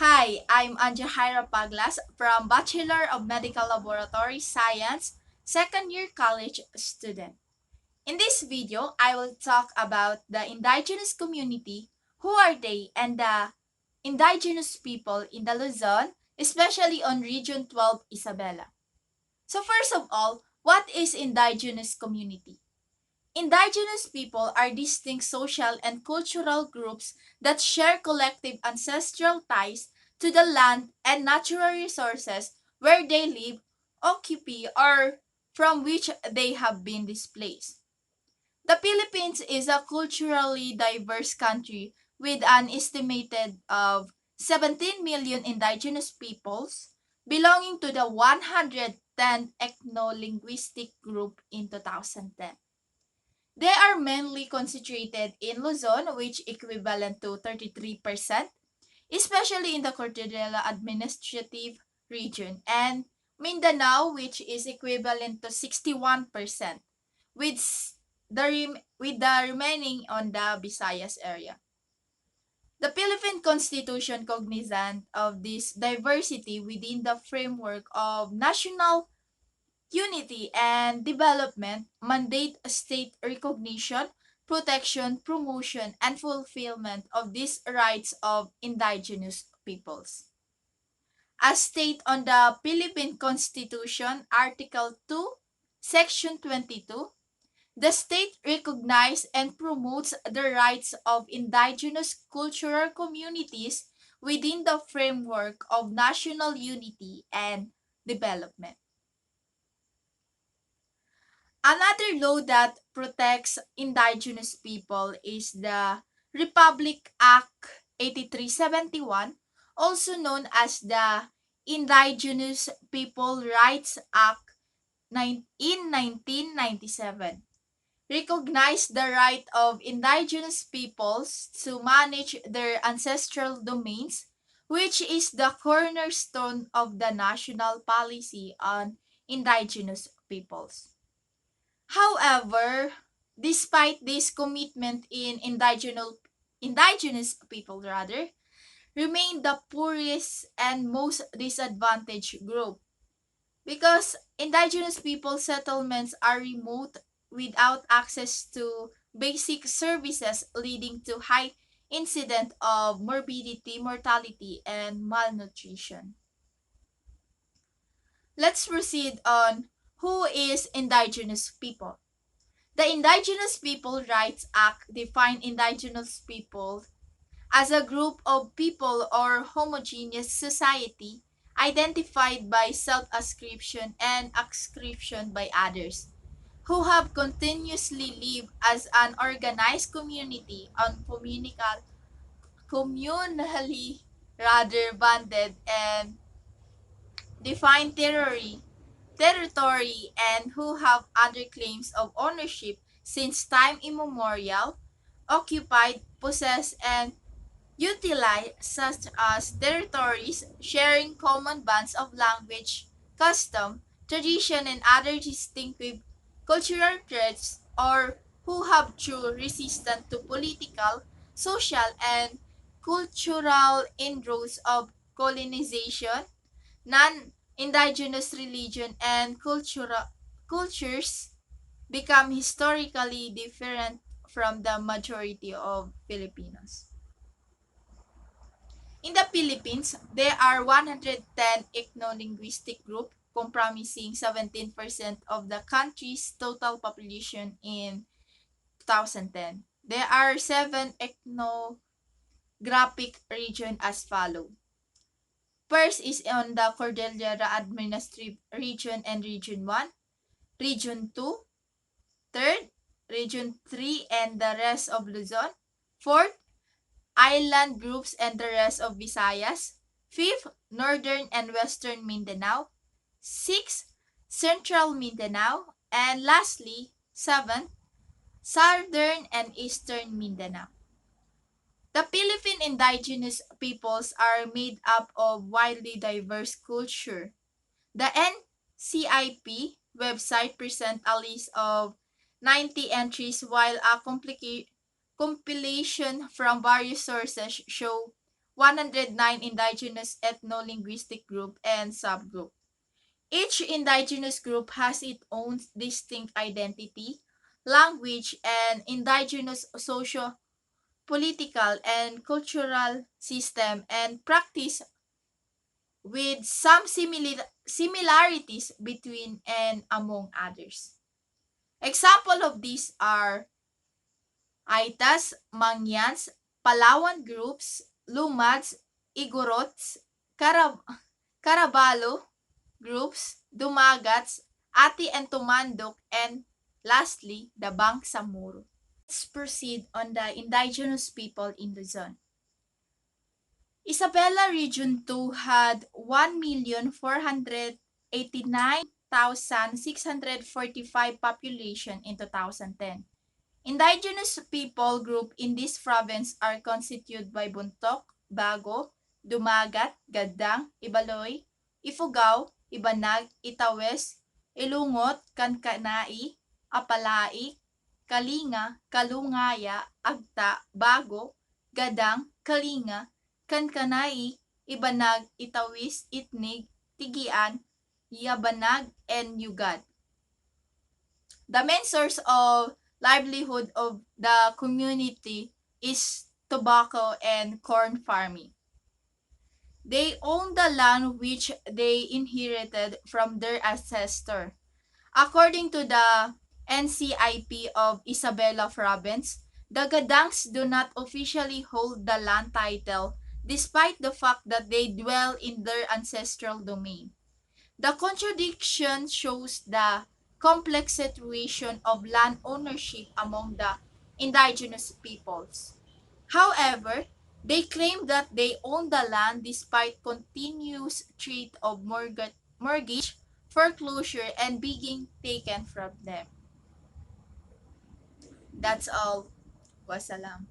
Hi, I'm Anjahaira Paglas from Bachelor of Medical Laboratory Science, second year college student. In this video, I will talk about the indigenous community, who are they, and the indigenous people in the Luzon, especially on Region 12 Isabela. So first of all, what is indigenous community? Indigenous people are distinct social and cultural groups that share collective ancestral ties to the land and natural resources where they live, occupy, or from which they have been displaced. The Philippines is a culturally diverse country with an estimated of 17 million indigenous peoples belonging to the 110 ethno-linguistic group in 2010. They are mainly concentrated in Luzon, which equivalent to 33%, especially in the Cordillera Administrative Region, and Mindanao, which is equivalent to 61%, with the remaining on the Visayas area. The Philippine Constitution cognizant of this diversity within the framework of national unity and development mandate state recognition, protection, promotion, and fulfillment of these rights of indigenous peoples. As stated on the Philippine Constitution, Article 2, Section 22, the state recognizes and promotes the rights of indigenous cultural communities within the framework of national unity and development. Another law that protects indigenous people is the Republic Act 8371, also known as the Indigenous People Rights Act in 1997. Recognized the right of indigenous peoples to manage their ancestral domains, which is the cornerstone of the national policy on indigenous peoples. However, despite this commitment in indigenous people remain the poorest and most disadvantaged group because indigenous people settlements are remote without access to basic services leading to high incident of morbidity, mortality, and malnutrition. Let's proceed on who is indigenous people. The Indigenous People Rights Act defines indigenous people as a group of people or homogeneous society identified by self-ascription and ascription by others, who have continuously lived as an organized community on communally rather banded and defined territory and who have under claims of ownership since time immemorial, occupied, possessed, and utilized such as territories sharing common bands of language, custom, tradition, and other distinctive cultural traits, or who have true resistance to political, social, and cultural inroads of colonization, non-indigenous religion and cultures become historically different from the majority of Filipinos. In the Philippines, there are 110 ethno-linguistic groups comprising 17% of the country's total population in 2010. There are 7 ethnographic regions as follows. First is on the Cordillera Administrative Region and Region 1, Region 2, third, Region 3 and the rest of Luzon, fourth, island groups and the rest of Visayas, fifth, Northern and Western Mindanao, sixth, Central Mindanao, and lastly, seventh, Southern and Eastern Mindanao. The Philippine indigenous peoples are made up of widely diverse culture. The NCIP website presents a list of 90 entries while a compilation from various sources show 109 indigenous ethno-linguistic group and subgroup. Each indigenous group has its own distinct identity, language, and indigenous socio political and cultural system and practice with some similarities between and among others. Example of these are Aitas, Mangyans, Palawan groups, Lumads, Igorots, Carabalo groups, Dumagats, Ati and Tumandok, and lastly, the Bangsamoro. Let's proceed on the indigenous people in Luzon. Isabela Region 2 had 1,489,645 population in 2010. Indigenous people group in this province are constituted by Buntok, Bago, Dumagat, Gadang, Ibaloy, Ifugao, Ibanag, Itawes, Ilungot, Kankanai, Apalai, Kalinga, Kalungaya, Agta, Bago, Gadang, Kalinga, Kankanai, Ibanag, Itawis, Itnig, Tigian, Yabanag, and Yugad. The main source of livelihood of the community is tobacco and corn farming. They own the land which they inherited from their ancestor. According to the NCIP of Isabela Province, the Gadangs do not officially hold the land title despite the fact that they dwell in their ancestral domain. The contradiction shows the complex situation of land ownership among the indigenous peoples. However, they claim that they own the land despite continuous threat of mortgage, foreclosure, and being taken from them. That's all. Wassalam.